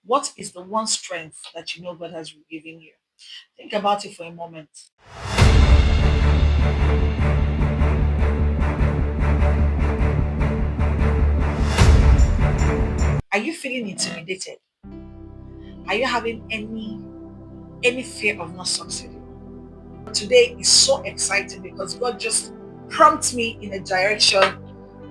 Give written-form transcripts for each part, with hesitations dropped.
What is the one strength that you know God has given you? Think about it for a moment. Are you feeling intimidated? Are you having any fear of not succeeding? Today is so exciting because God just prompts me in a direction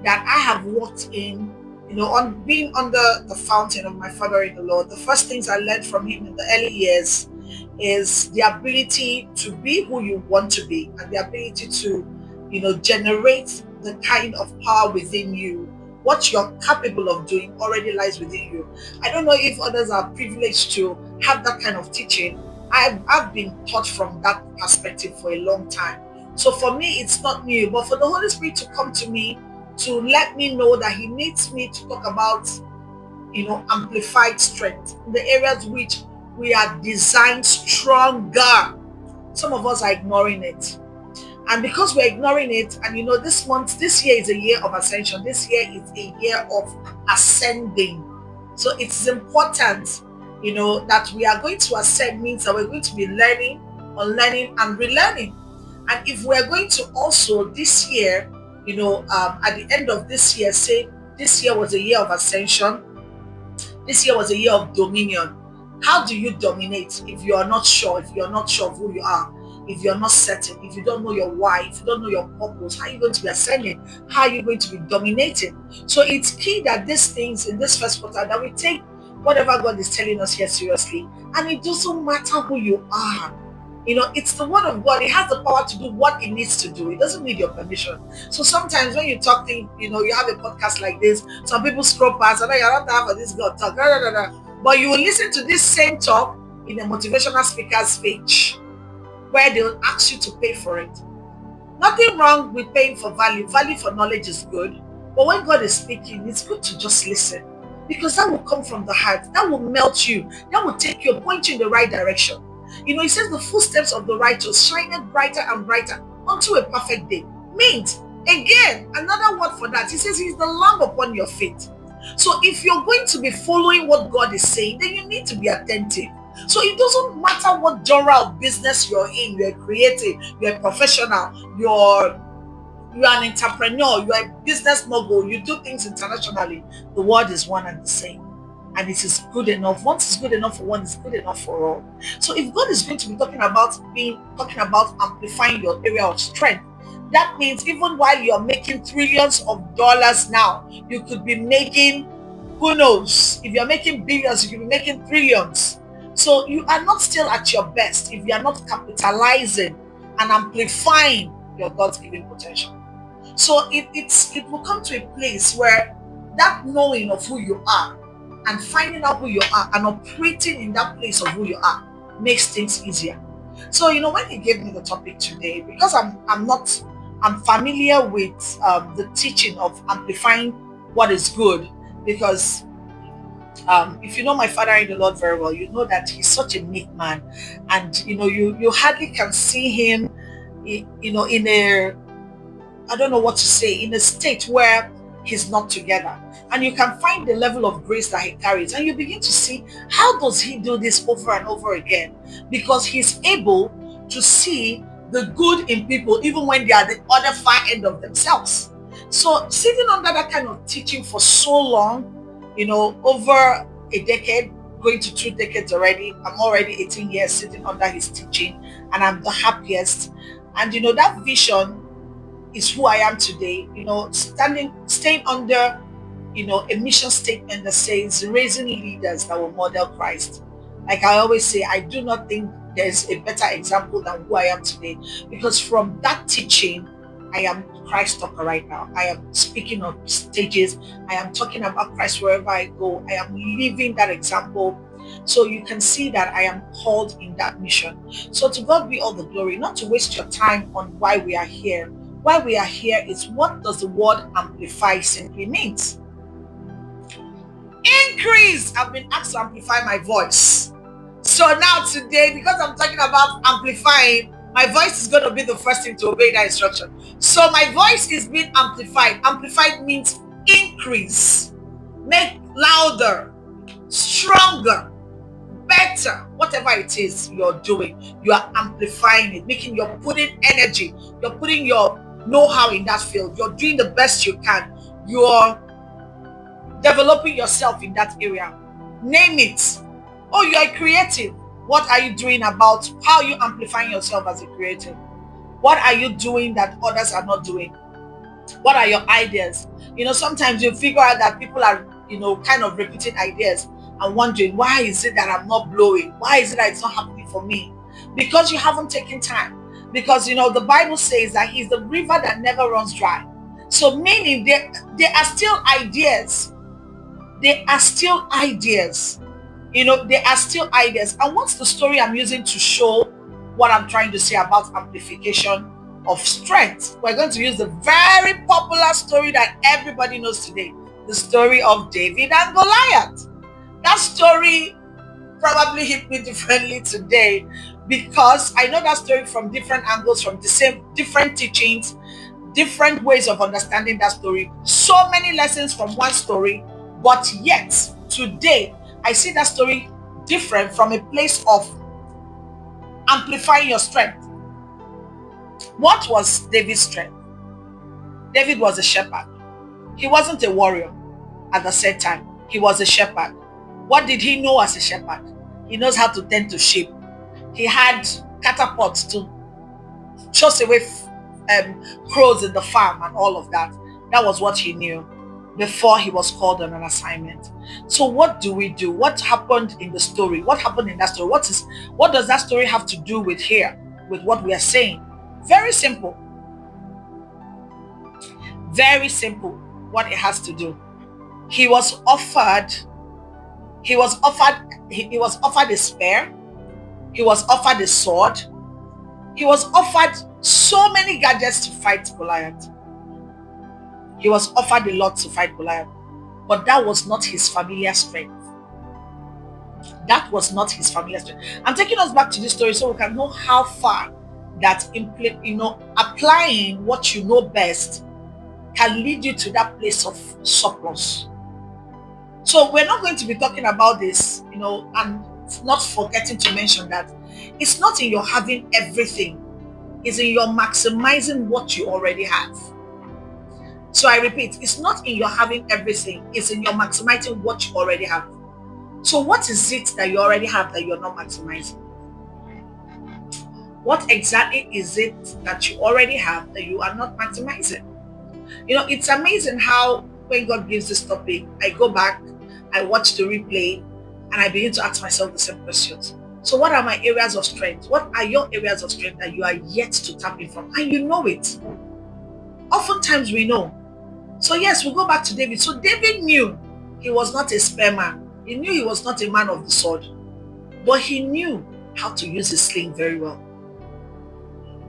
that I have walked in, on being under the fountain of my father in the Lord. The first things I learned from him in the early years is the ability to be who you want to be and the ability to, generate the kind of power within you. What you're capable of doing already lies within you. I don't know if others are privileged to have that kind of teaching. I've been taught from that perspective for a long time. So for me, it's not new, but for the Holy Spirit to come to me to let me know that He needs me to talk about, amplified strength in the areas which we are designed stronger. Some of us are ignoring it. And because we're ignoring it, and this year is a year of ascension, this year is a year of ascending. So it's important, that we are going to ascend means that we're going to be learning, unlearning, and relearning. And if we're going to also this year, at the end of this year, say this year was a year of ascension, this year was a year of dominion. How do you dominate if you are not sure, if you're not sure of who you are, if you're not certain, if you don't know your why, if you don't know your purpose? How are you going to be ascending? How are you going to be dominating? So it's key that these things in this first quarter that we take whatever God is telling us here seriously. And it doesn't matter who you are. It's the word of God. It has the power to do what it needs to do. It doesn't need your permission. So sometimes when you talk things, you have a podcast like this, some people scroll past, and you're not there for this girl talk, but you will listen to this same talk in a motivational speaker's page where they'll ask you to pay for it. Nothing wrong with paying for value. Value for knowledge is good. But when God is speaking, it's good to just listen because that will come from the heart. That will melt you. That will take you, point you in the right direction. He says the footsteps of the righteous shineth brighter and brighter unto a perfect day. Means, again, another word for that. He says he's the lamp upon your feet. So if you're going to be following what God is saying, then you need to be attentive. So it doesn't matter what genre of business you're in, you're creative, you're a professional, you're an entrepreneur, you're a business mogul, you do things internationally. The word is one and the same. And it is good enough. Once it's good enough for one, it's good enough for all. So if God is going to be talking about amplifying your area of strength, that means even while you're making trillions of dollars now, you could be making, who knows, if you're making billions, you could be making trillions. So you are not still at your best if you are not capitalizing and amplifying your God's given potential. So it will come to a place where that knowing of who you are and finding out who you are and operating in that place of who you are makes things easier. So when he gave me the topic today, because I'm familiar with the teaching of amplifying what is good, because if you know my father in the Lord very well, you know that he's such a meek man, and you hardly can see him, in a, I don't know what to say, in a state where he's not together. And you can find the level of grace that he carries. And you begin to see, how does he do this over and over again? Because he's able to see the good in people even when they are the other far end of themselves. So sitting under that kind of teaching for so long, over a decade, going to 2 decades already. I'm already 18 years sitting under his teaching, and I'm the happiest. And that vision is who I am today, staying under, a mission statement that says raising leaders that will model Christ. Like I always say, I do not think there's a better example than who I am today, because from that teaching, I am Christ talker right now. I am speaking on stages. I am talking about Christ wherever I go. I am living that example. So you can see that I am called in that mission. So to God be all the glory. Not to waste your time on why we are here. Why we are here is, what does the word amplify simply means? Increase. I've been asked to amplify my voice. So now today, because I'm talking about amplifying, my voice is going to be the first thing to obey that instruction. So my voice is being amplified. Amplified means increase, make louder. stronger, better, whatever it is you're doing, you are amplifying it, making, you're putting energy, you're putting your know-how in that field, you're doing the best you can, you're developing yourself in that area. Name it. Oh, you are creative. What are you doing about how are you amplifying yourself as a creative? What are you doing that others are not doing? What are your ideas? Sometimes you figure out that people are, kind of repeating ideas and wondering, why is it that I'm not blowing? Why is it that it's not happening for me? Because you haven't taken time. Because, the Bible says that He's the river that never runs dry. So meaning there are still ideas. There are still ideas. There are still ideas. And what's the story I'm using to show what I'm trying to say about amplification of strength? We're going to use the very popular story that everybody knows today, the story of David and Goliath. That story probably hit me differently today because I know that story from different angles, from the same different teachings, different ways of understanding that story. So many lessons from one story, but yet today I see that story different from a place of amplifying your strength. What was David's strength? David was a shepherd. He wasn't a warrior at the same time. He was a shepherd. What did he know as a shepherd? He knows how to tend to sheep. He had catapults to chase away crows in the farm and all of that. That was what he knew before he was called on an assignment. So what do we do? What happened in the story? What happened in that story? What does that story have to do with here, with what we are saying? Very simple. Very simple what it has to do. He was offered a spear. He was offered a sword. He was offered so many gadgets to fight Goliath. He was offered a lot to fight Goliath. But that was not his familiar strength. That was not his familiar strength. I'm taking us back to this story so we can know how far that applying what you know best can lead you to that place of surplus. So we're not going to be talking about this, and not forgetting to mention that it's not in your having everything, it's in your maximizing what you already have. So I repeat, it's not in your having everything, it's in your maximizing what you already have. So what is it that you already have that you're not maximizing? What exactly is it that you already have that you are not maximizing? It's amazing how when God gives this topic, I go back, I watch the replay, and I begin to ask myself the same questions. So what are my areas of strength? What are your areas of strength that you are yet to tap in from? And you know it. Oftentimes we know. So yes, we go back to David. So David knew he was not a spearman. He knew he was not a man of the sword. But he knew how to use his sling very well.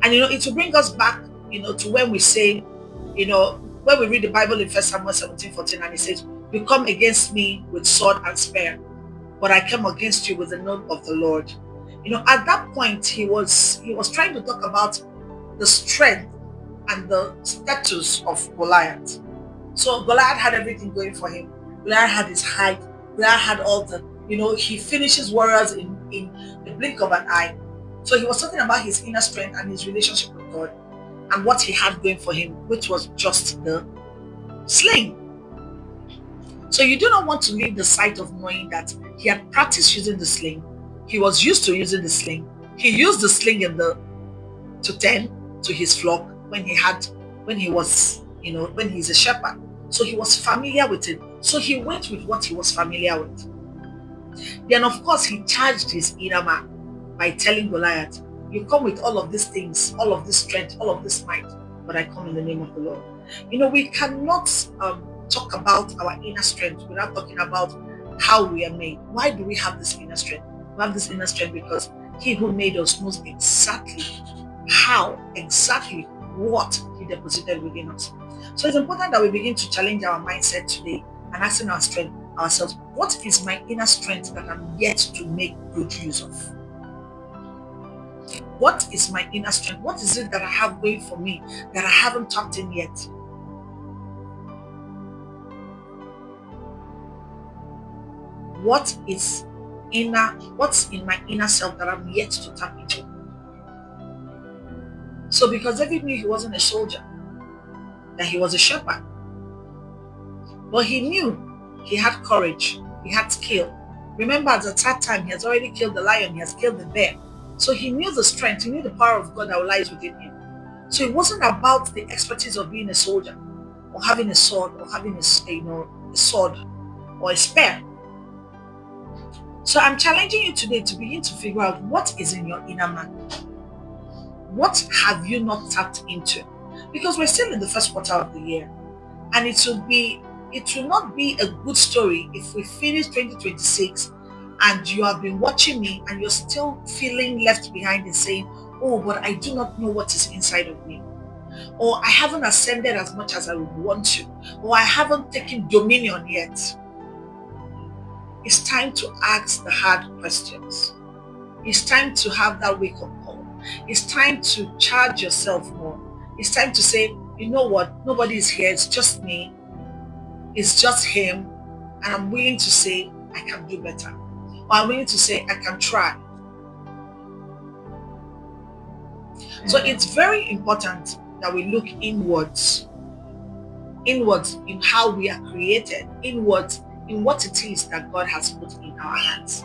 And it will bring us back, to when we say, when we read the Bible in 1 Samuel 17:14, and it says, "You come against me with sword and spear, but I came against you with the name of the Lord." At that point, he was trying to talk about the strength and the status of Goliath. So Goliath had everything going for him. Goliath had his height. Goliath had all the, he finishes warriors in the blink of an eye. So he was talking about his inner strength and his relationship with God and what he had going for him, which was just the sling. So you do not want to leave the sight of knowing that he had practiced using the sling. He was used to using the sling. He used the sling to tend to his flock when he's a shepherd. So he was familiar with it. So he went with what he was familiar with. Then of course he charged his inner man by telling Goliath, "You come with all of these things, all of this strength, all of this might, but I come in the name of the Lord." We cannot talk about our inner strength without talking about how we are made. Why do we have this inner strength? We have this inner strength because He who made us knows exactly what He deposited within us. So it's important that we begin to challenge our mindset today and asking ourselves, what is my inner strength that I'm yet to make good use of? What is my inner strength? What is it that I have going for me that I haven't tapped in yet? what's in my inner self that I'm yet to tap into. So because David knew he wasn't a soldier, that he was a shepherd, but he knew he had courage, he had skill. Remember, at the third time, he has already killed the lion, he has killed the bear. So he knew the strength, he knew the power of God that lies within him. So it wasn't about the expertise of being a soldier, or having a sword, or having a sword or a spear. So I'm challenging you today to begin to figure out what is in your inner man. What have you not tapped into? Because we're still in the first quarter of the year, and it will not be a good story if we finish 2026 and you have been watching me and you're still feeling left behind and saying, oh, but I do not know what is inside of me, or I haven't ascended as much as I would want to, or I haven't taken dominion yet. It's time to ask the hard questions. It's time to have that wake-up call. It's time to charge yourself more. It's time to say, you know what, nobody is here, it's just me, it's just him, and I'm willing to say I can do better. Or I'm willing to say I can try. So it's very important that we look inwards in how we are created, inwards in what it is that God has put in our hands.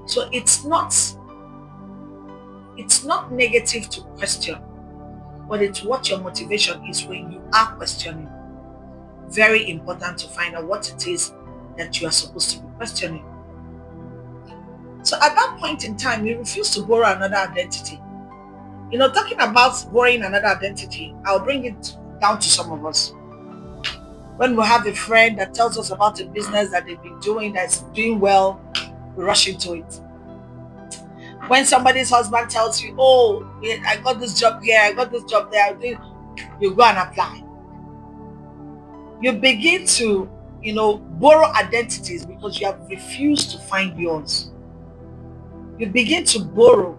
So it's not negative to question, but it's what your motivation is when you are questioning. Very important to find out what it is that you are supposed to be questioning. So at that point in time, you refuse to borrow another identity. Talking about borrowing another identity, I'll bring it down to some of us. When we have a friend that tells us about a business that they've been doing that's doing well, we rush into it. When somebody's husband tells you, oh, I got this job here, I got this job there, you go and apply. You begin to, borrow identities because you have refused to find yours. You begin to borrow.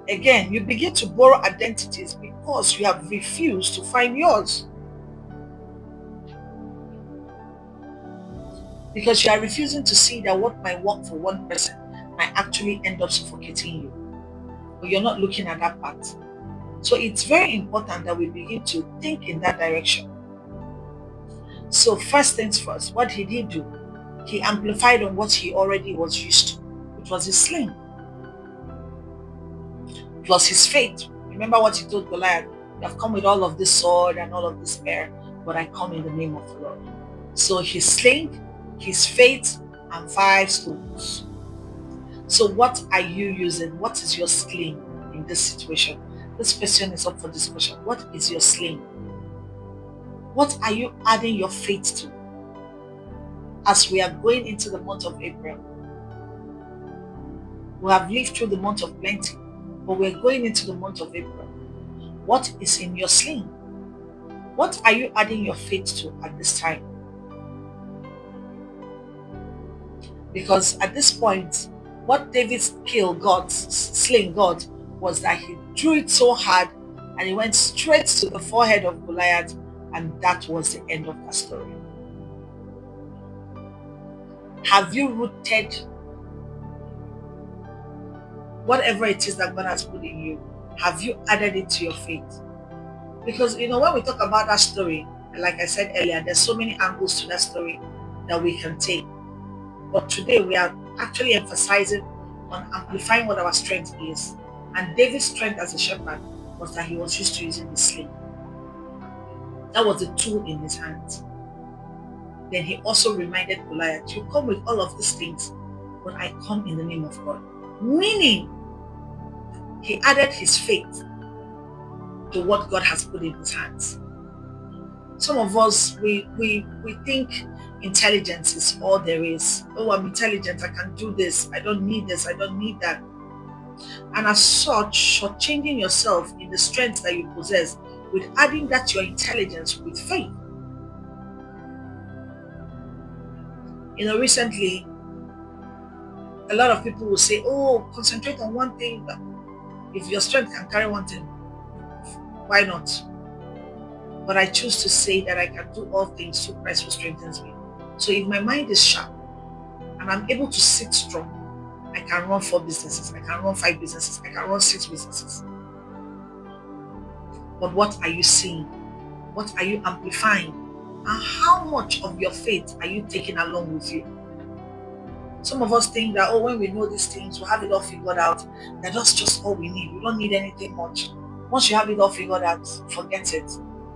Again, you begin to borrow identities because you have refused to find yours. Because you are refusing to see that what might work for one person might actually end up suffocating you. But you're not looking at that part. So it's very important that we begin to think in that direction. So first things first, what did he do? He amplified on what he already was used to, which was his sling. It was his faith. Remember what he told Goliath? You have come with all of this sword and all of this spear, but I come in the name of the Lord. So his sling, his faith, and 5 stones. So what are you using? What is your sling in this situation? This question is up for discussion. What is your sling? What are you adding your faith to? As we are going into the month of April, we have lived through the month of plenty, but we're going into the month of April. What is in your sling? What are you adding your faith to at this time? Because at this point, what David's sling got, was that he drew it so hard and it went straight to the forehead of Goliath, and that was the end of that story. Have you rooted whatever it is that God has put in you? Have you added it to your faith? Because when we talk about that story, like I said earlier, there's so many angles to that story that we can take. But today we are actually emphasizing on amplifying what our strength is. And David's strength as a shepherd was that he was used to using the sling. That was the tool in his hands. Then he also reminded Goliath, you come with all of these things, but I come in the name of God. Meaning, he added his faith to what God has put in his hands. Some of us, we think intelligence is all there is. Oh, I'm intelligent, I can do this, I don't need this, I don't need that. And as such, shortchanging yourself in the strength that you possess with adding that to your intelligence with faith. Recently, a lot of people will say, oh, concentrate on one thing. If your strength can carry one thing, why not? But I choose to say that I can do all things through Christ who strengthens me. So if my mind is sharp, and I'm able to sit strong, I can run 4 businesses, I can run 5 businesses, I can run 6 businesses. But what are you seeing? What are you amplifying? And how much of your faith are you taking along with you? Some of us think that, oh, when we know these things, we'll have it all figured out. That that's just all we need. We don't need anything much. Once you have it all figured out, forget it.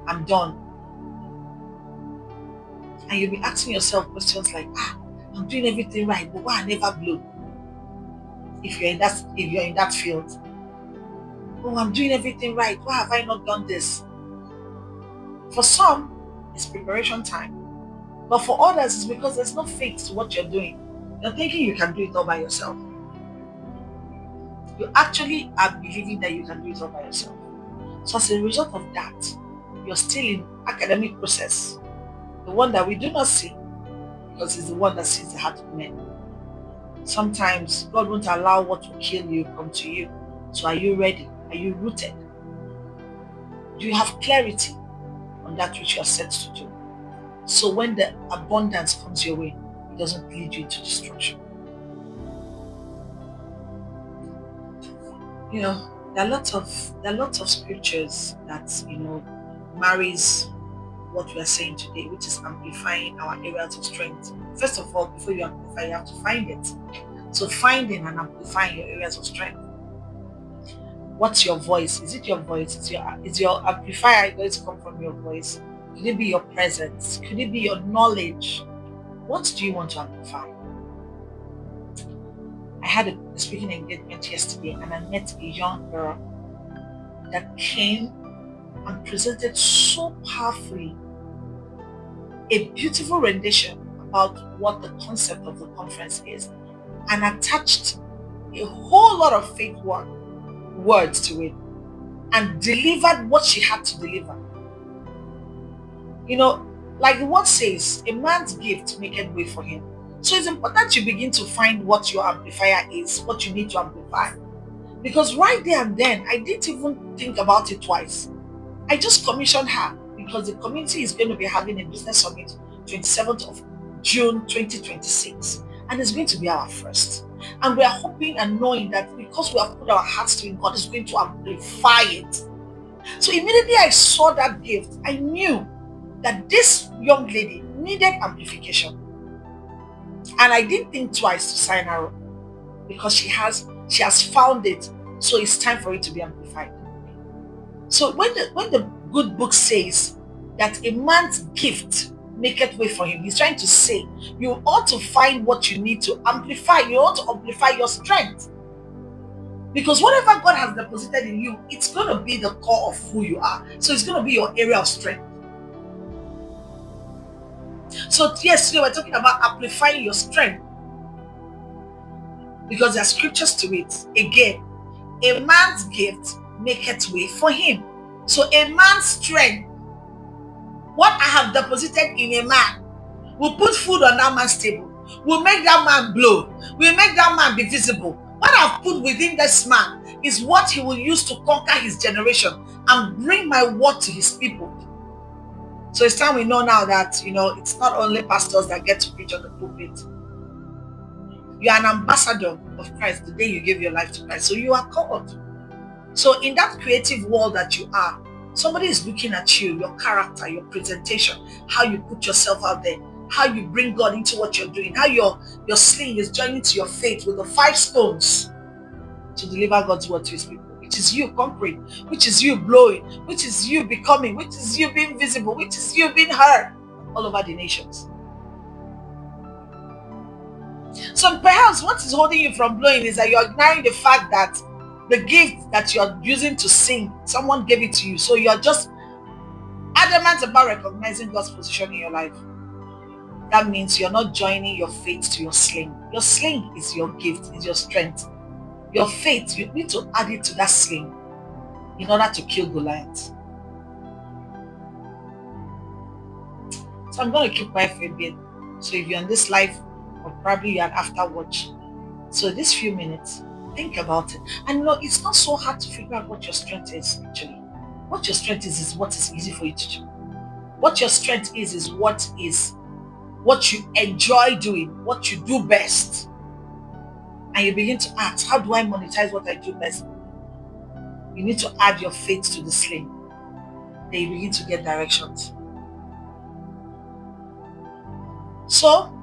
I'm done. And you'll be asking yourself questions like, I'm doing everything right, but why I never blow? If you're in that field. Oh, I'm doing everything right. Why have I not done this? For some, it's preparation time. But for others, it's because there's no faith to what you're doing. You're thinking you can do it all by yourself. You actually are believing that you can do it all by yourself. So as a result of that, you're still in academic process. The one that we do not see, because it's the one that sees the heart of men. Sometimes God won't allow what will kill you come to you. So are you ready? Are you rooted? Do you have clarity on that which you are set to do? So when the abundance comes your way, it doesn't lead you into destruction. There are lots of scriptures that marries what we are saying today, which is amplifying our areas of strength. First of all, before you amplify, you have to find it. So finding and amplifying your areas of strength. What's your voice? Is it your voice? Is your amplifier going to come from your voice? Could it be your presence? Could it be your knowledge? What do you want to amplify? I had a speaking engagement yesterday, and I met a young girl that came and presented so powerfully a beautiful rendition about what the concept of the conference is, and attached a whole lot of faith words to it, and delivered what she had to deliver. Like the word says, a man's gift maketh way for him. So it's important you begin to find what your amplifier is, what you need to amplify. Because right there and then, I didn't even think about it twice. I just commissioned her because the community is going to be having a business summit 27th of June 2026. And it's going to be our first. And we are hoping and knowing that because we have put our hearts to it, God is going to amplify it. So immediately I saw that gift, I knew that this young lady needed amplification. And I didn't think twice to sign her up because she has found it. So it's time for it to be amplified. So when the good book says that a man's gift maketh way for him, he's trying to say you ought to find what you need to amplify. You ought to amplify your strength. Because whatever God has deposited in you, it's going to be the core of who you are. So it's going to be your area of strength. So yes, today we're talking about amplifying your strength. Because there are scriptures to it. Again, a man's gift maketh way for him. So a man's strength, what I have deposited in a man, will put food on that man's table, will make that man blow, will make that man be visible. What I've put within this man is what he will use to conquer his generation and bring my word to his people. So it's time we know now that, it's not only pastors that get to preach on the pulpit. You are an ambassador of Christ the day you give your life to Christ. So you are called. So in that creative world that you are, somebody is looking at you, your character, your presentation, how you put yourself out there, how you bring God into what you're doing, how your sling is joining to your faith with the 5 stones to deliver God's word to his people, which is you conquering, which is you blowing, which is you becoming, which is you being visible, which is you being heard all over the nations. So perhaps what is holding you from blowing is that you're ignoring the fact that the gift that you're using to sing, someone gave it to you. So you're just adamant about recognizing God's position in your life. That means you're not joining your faith to your sling. Your sling is your gift, is your strength. Your faith, you need to add it to that sling in order to kill Goliath. So I'm going to keep quiet for a bit. So if you're on this live, or probably you're an after watch, so this few minutes, think about it. And it's not so hard to figure out what your strength is actually. What your strength is what is easy for you to do. What your strength is what what you enjoy doing, what you do best. And you begin to ask, how do I monetize what I do best? You need to add your faith to the sling. Then you begin to get directions. So,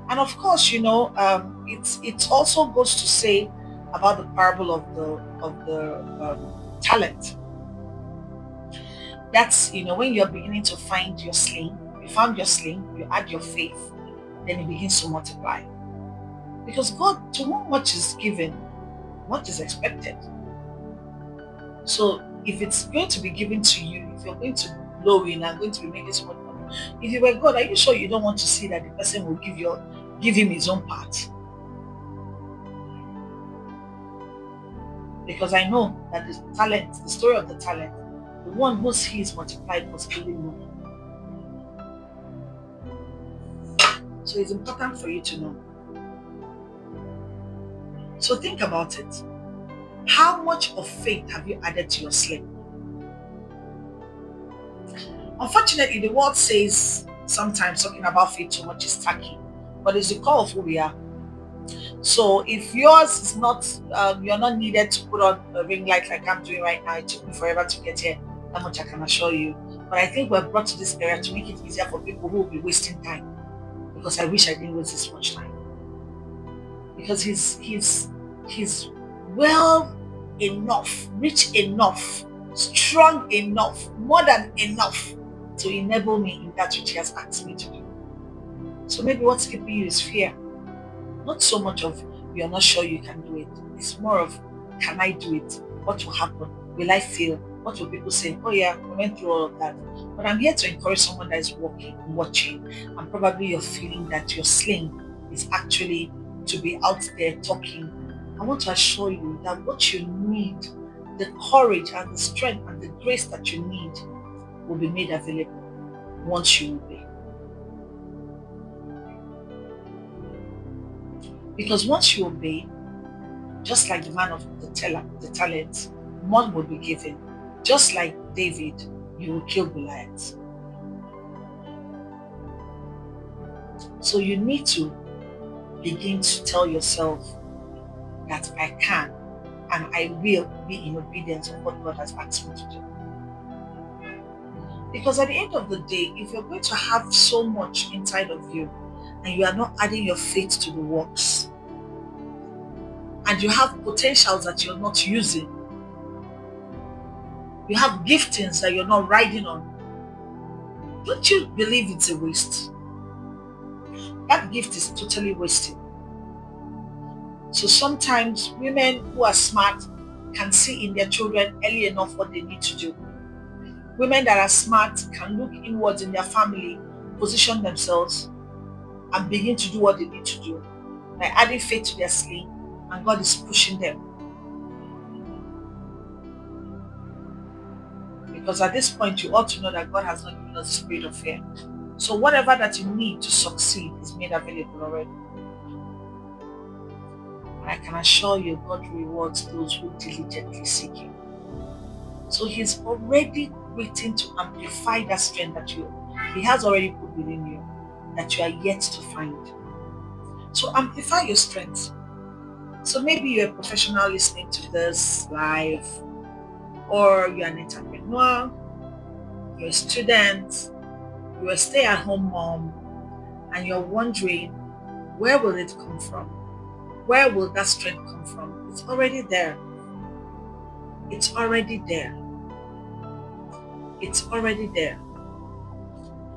and of course, it also goes to say about the parable of the talent. That's when you're beginning to find your sling, you found your sling, you add your faith, then it begins to multiply. Because God, to whom much is given, much is expected. So if it's going to be given to you, if you're going to blow in and going to be making so much money, if you were God, are you sure you don't want to see that the person will give him his own part? Because I know that the story of the talent, the one who sees multiplied must really know. So it's important for you to know. So think about it. How much of faith have you added to your sling? Unfortunately, the world says sometimes talking about faith too much is tacky, but it's the core of who we are. So if yours is not, you're not needed to put on a ring light like I'm doing right now. It took me forever to get here. That much I can assure you. But I think we're brought to this area to make it easier for people who will be wasting time. Because I wish I didn't waste this much time. Because he's well enough, rich enough, strong enough, more than enough to enable me in that which he has asked me to do. So maybe what's keeping you is fear. Not so much of you're not sure you can do it. It's more of, can I do it? What will happen? Will I fail? What will people say? Oh yeah, we went through all of that. But I'm here to encourage someone that is watching, and probably you're feeling that your sling is actually to be out there talking. I want to assure you that what you need, the courage and the strength and the grace that you need, will be made available once you obey. Because once you obey, just like the man of the talent, more will be given. Just like David, you will kill Goliath. So you need to begin to tell yourself that I can and I will be in obedience of what God has asked me to do. Because at the end of the day, if you're going to have so much inside of you and you are not adding your faith to the works, and you have potentials that you're not using, you have giftings that you're not riding on, don't you believe it's a waste? That gift is totally wasted. So sometimes women who are smart can see in their children early enough what they need to do. Women that are smart can look inwards in their family, position themselves, and begin to do what they need to do by adding faith to their sling, and God is pushing them. Because at this point, you ought to know that God has not given us the spirit of fear. So whatever that you need to succeed is made available already. And I can assure you, God rewards those who diligently seek Him. So He's already waiting to amplify that strength that He has already put within you, that you are yet to find. So amplify your strength. So maybe you're a professional listening to this live, or you're an entrepreneur, you're a student, you're a stay-at-home mom, and you're wondering, where will it come from? Where will that strength come from? It's already there. It's already there. It's already there.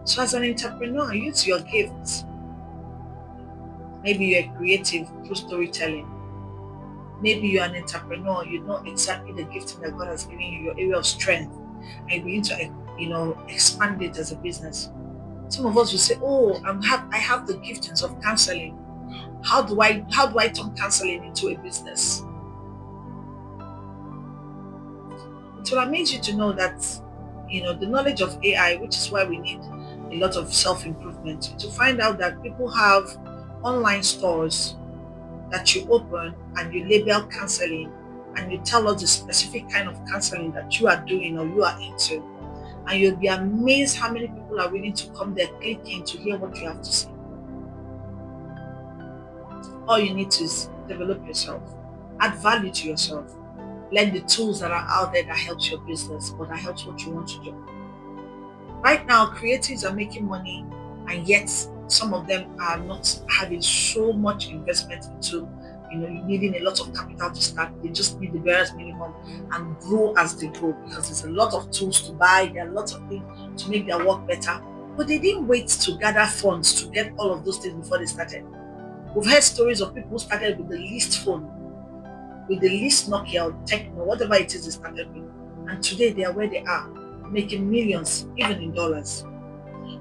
So as an entrepreneur, use your gifts. Maybe you're creative through storytelling. Maybe you're an entrepreneur, you know exactly the gifting that God has given you, your area of strength, and you begin to expand it as a business. Some of us will say, oh, I have the giftings of counseling. How do I turn counseling into a business? It will amaze you to know that the knowledge of AI, which is why we need a lot of self-improvement, to find out that people have online stores that you open and you label counseling, and you tell us the specific kind of counseling that you are doing or you are into. And you'll be amazed how many people are willing to come there clicking to hear what you have to say. All you need to is develop yourself, add value to yourself, learn the tools that are out there that helps your business or that helps what you want to do. Right now, creatives are making money, and yet some of them are not having so much investment into, needing a lot of capital to start. They just need the barest minimum and grow as they grow, because there's a lot of tools to buy, there are lots of things to make their work better. But they didn't wait to gather funds to get all of those things before they started. We've heard stories of people who started with the least phone, with the least Nokia or Techno, whatever it is they started with. And today they are where they are, making millions, even in dollars.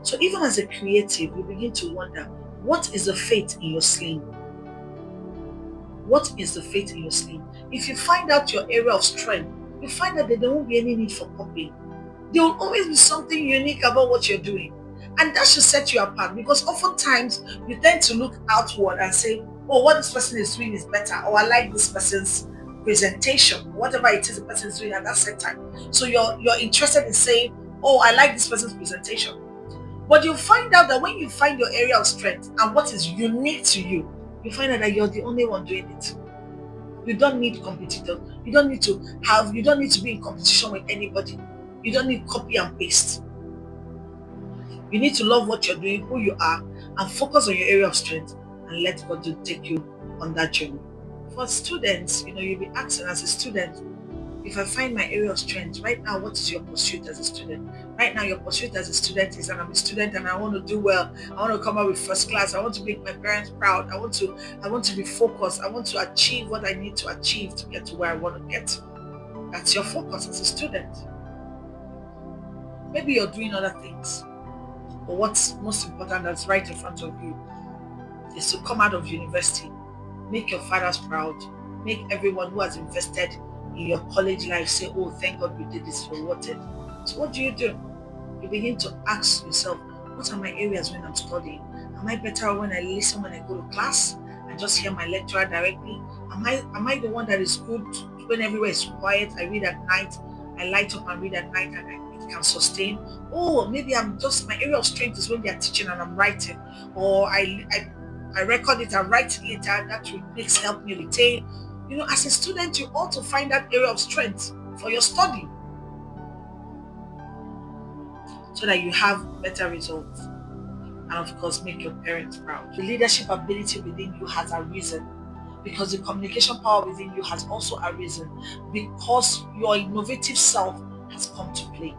So even as a creative, you begin to wonder, what is the fate in your sling? What is the fate in your sling? If you find out your area of strength, you find that there won't be any need for copying. There will always be something unique about what you're doing. And that should set you apart, because oftentimes you tend to look outward and say, oh, what this person is doing is better, or I like this person's presentation, whatever it is the person is doing at that set time. So you're interested in saying, oh, I like this person's presentation. But you'll find out that when you find your area of strength and what is unique to you, you find out that you're the only one doing it. You don't need competitors. You don't need to be in competition with anybody. You don't need copy and paste. You need to love what you're doing, who you are, and focus on your area of strength and let God take you on that journey. For students, you'll be asking as a student, if I find my area of strength, right now, what is your pursuit as a student? Right now, your pursuit as a student is that I'm a student and I want to do well. I want to come out with first class. I want to make my parents proud. I want to be focused. I want to achieve what I need to achieve to get to where I want to get to. That's your focus as a student. Maybe you're doing other things, but what's most important that's right in front of you is to come out of university, make your fathers proud, make everyone who has invested in your college life say, oh, thank God we did this, for what it. So what do? You begin to ask yourself, what are my areas when I'm studying? Am I better when I listen when I go to class and just hear my lecturer directly? Am I the one that is good when everywhere is quiet? I read at night, I light up and read at night, and it can sustain. Oh, maybe my area of strength is when they are teaching and I'm writing, or I record it and write it later. That makes help me retain. As a student, you ought to find that area of strength for your study so that you have better results. And of course, make your parents proud. The leadership ability within you has arisen, because the communication power within you has also arisen, because your innovative self has come to play.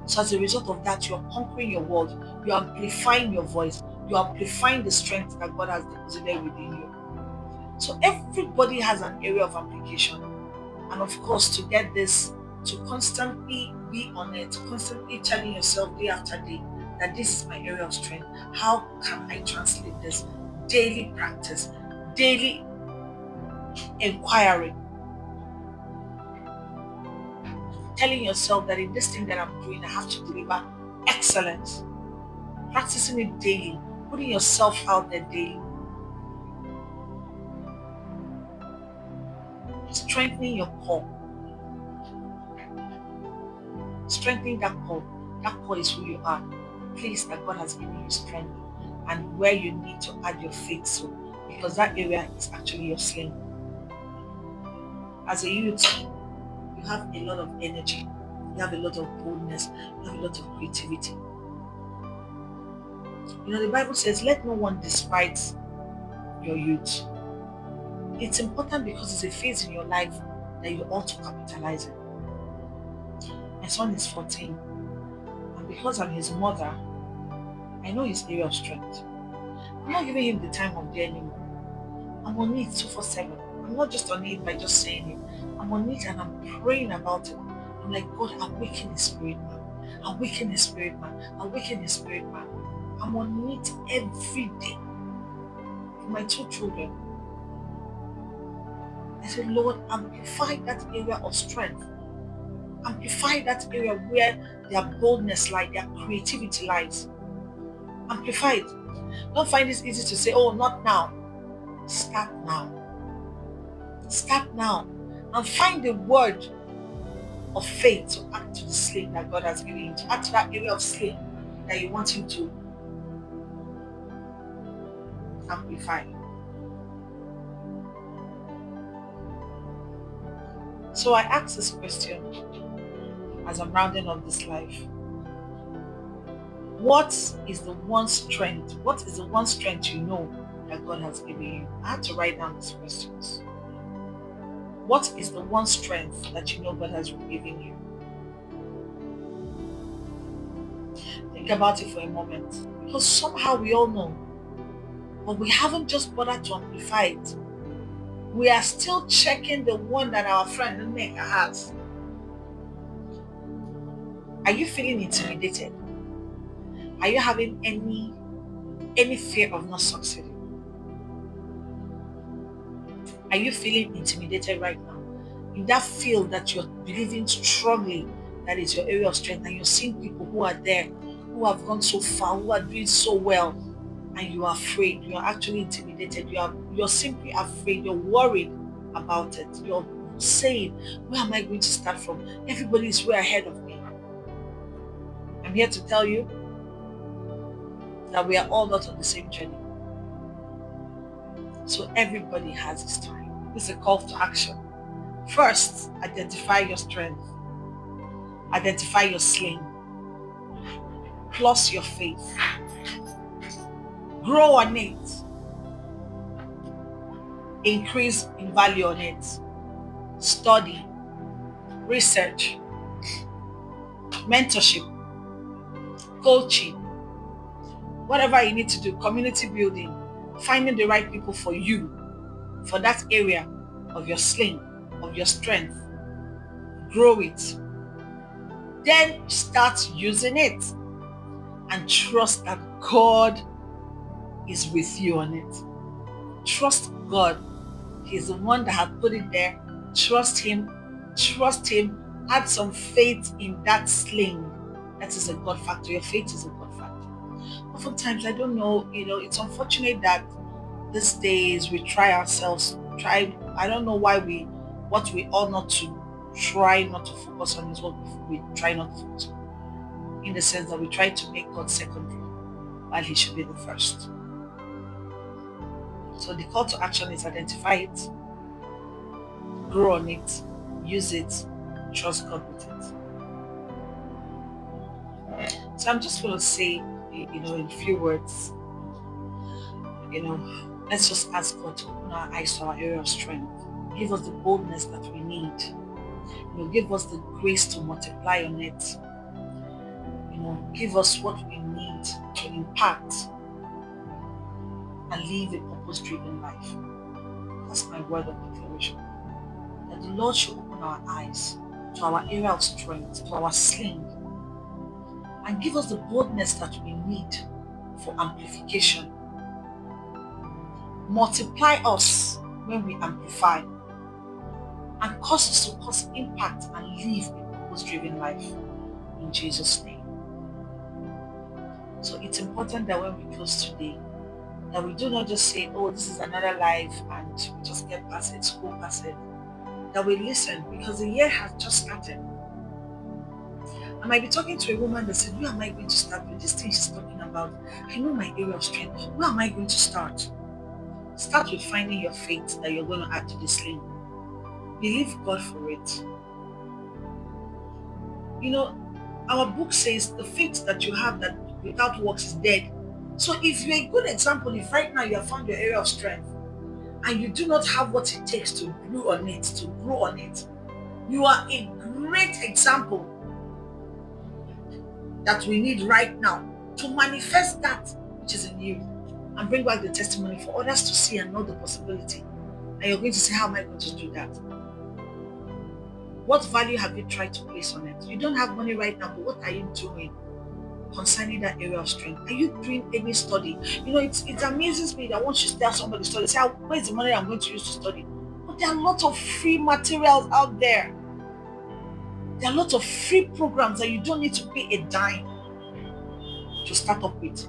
So as a result of that, you are conquering your world, you are amplifying your voice, you are amplifying the strength that God has deposited within you. So everybody has an area of application. And of course, to get this, to constantly be on it, constantly telling yourself day after day that this is my area of strength. How can I translate this? Daily practice, daily inquiry. Telling yourself that in this thing that I'm doing, I have to deliver excellence. Practicing it daily, putting yourself out there daily. Strengthening your core. Strengthening that core. That core is who you are. The place that God has given you strength, and where you need to add your faith to, because that area is actually your sling. As a youth, you have a lot of energy, you have a lot of boldness, you have a lot of creativity. The Bible says, let no one despise your youth. It's important because it's a phase in your life that you ought to capitalize on. My son is 14, and because I'm his mother, I know his area of strength. I'm not giving him the time of day anymore. I'm on it 247. I'm not just on it by just saying it. I'm on it and I'm praying about it. I'm like, God, awaken his spirit man. Awaken his spirit man. Awaken his spirit man. I'm on it every day for my two children. I said, Lord, amplify that area of strength. Amplify that area where their boldness lies, their creativity lies. Amplify it. Don't find it easy to say, oh, not now. Start now. Start now. And find the word of faith to add to the sling that God has given you, to add to that area of sling that you want Him to amplify. So I ask this question as I'm rounding up this life. What is the one strength? What is the one strength you know that God has given you? I had to write down these questions. What is the one strength that you know God has given you? Think about it for a moment. Because somehow we all know, but we haven't just bothered to amplify it. We are still checking the one that our friend Nneka has. Are you feeling intimidated? Are you having any fear of not succeeding? Are you feeling intimidated right now? In that field that you're believing strongly that is your area of strength, and you're seeing people who are there, who have gone so far, who are doing so well, and you are afraid, you're actually intimidated, you're simply afraid, you're worried about it. You're saying, where am I going to start from? Everybody is way ahead of me. I'm here to tell you that we are all not on the same journey. So everybody has his time. This is a call to action. First, identify your strength. Identify your sling. Plus your faith. Grow on it. Increase in value on it. Study. Research. Mentorship. Coaching. Whatever you need to do. Community building. Finding the right people for you. For that area of your sling. Of your strength. Grow it. Then start using it. And trust that God is with you on it. Trust God. He's the one that had put it there. Trust Him. Trust Him. Add some faith in that sling. That is a God factor. Your faith is a God factor. Oftentimes, I don't know, it's unfortunate that these days we try ourselves. I don't know why what we ought not to try not to focus on is what we try not to focus on. In the sense that we try to make God secondary while He should be the first. So the call to action is identify it, grow on it, use it, trust God with it. So I'm just going to say, in a few words, let's just ask God to open our eyes to our area of strength. Give us the boldness that we need. Give us the grace to multiply on it. Give us what we need to impact and live a purpose-driven life. That's my word of declaration. That the Lord should open our eyes to our area of strength, to our sling, and give us the boldness that we need for amplification. Multiply us when we amplify, and cause us to cause impact and live a purpose-driven life. In Jesus' name. So it's important that when we close today, that we do not just say, oh, this is another life, and we just get past it, go past it. That we listen, because the year has just started. I might be talking to a woman that said, where am I going to start with this thing she's talking about? I know my area of strength. Where am I going to start? Start with finding your faith that you're going to add to this sling. Believe God for it. Our book says the faith that you have that without works is dead. So if you're a good example, if right now you have found your area of strength and you do not have what it takes to grow on it, you are a great example that we need right now to manifest that which is in you and bring back the testimony for others to see and know the possibility. And you're going to say, how am I going to do that? What value have you tried to place on it? You don't have money right now, but what are you doing concerning that area of strength? Are you doing any study? It amazes me that once you tell somebody to study, say, where's the money I'm going to use to study? But there are a lot of free materials out there. There are a lot of free programs that you don't need to pay a dime to start up with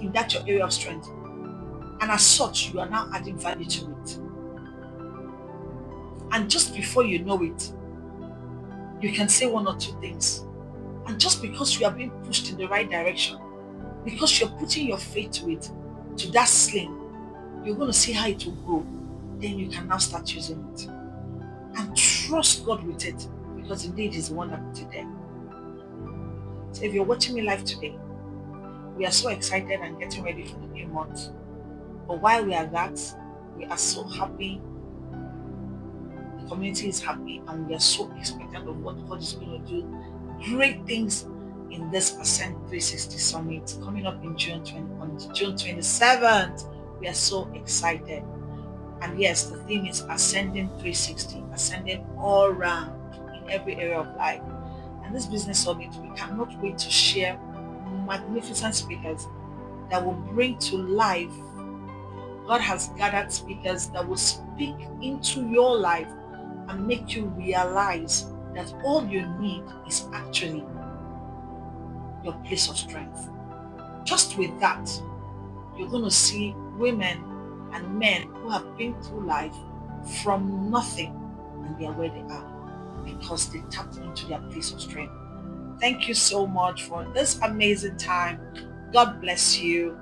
in that your area of strength. And as such, you are now adding value to it. And just before you know it, You can say one or two things. And just because you are being pushed in the right direction, because you're putting your faith to it, to that sling, you're going to see how it will grow. Then you can now start using it. And trust God with it, because indeed He's the one that put it there. So if you're watching me live today, we are so excited and getting ready for the new month. But while we are that, we are so happy. The community is happy, and we are so expectant of what God is going to do. Great things in this Ascend 360 Summit coming up in on June 27th. We are so excited. And yes, the theme is Ascending 360, ascending all round in every area of life. And this business summit, we cannot wait to share magnificent speakers that will bring to life. God has gathered speakers that will speak into your life and make you realize that all you need is actually your place of strength. Just with that, you're going to see women and men who have been through life from nothing, and they are where they are because they tapped into their place of strength. Thank you so much for this amazing time. God bless you.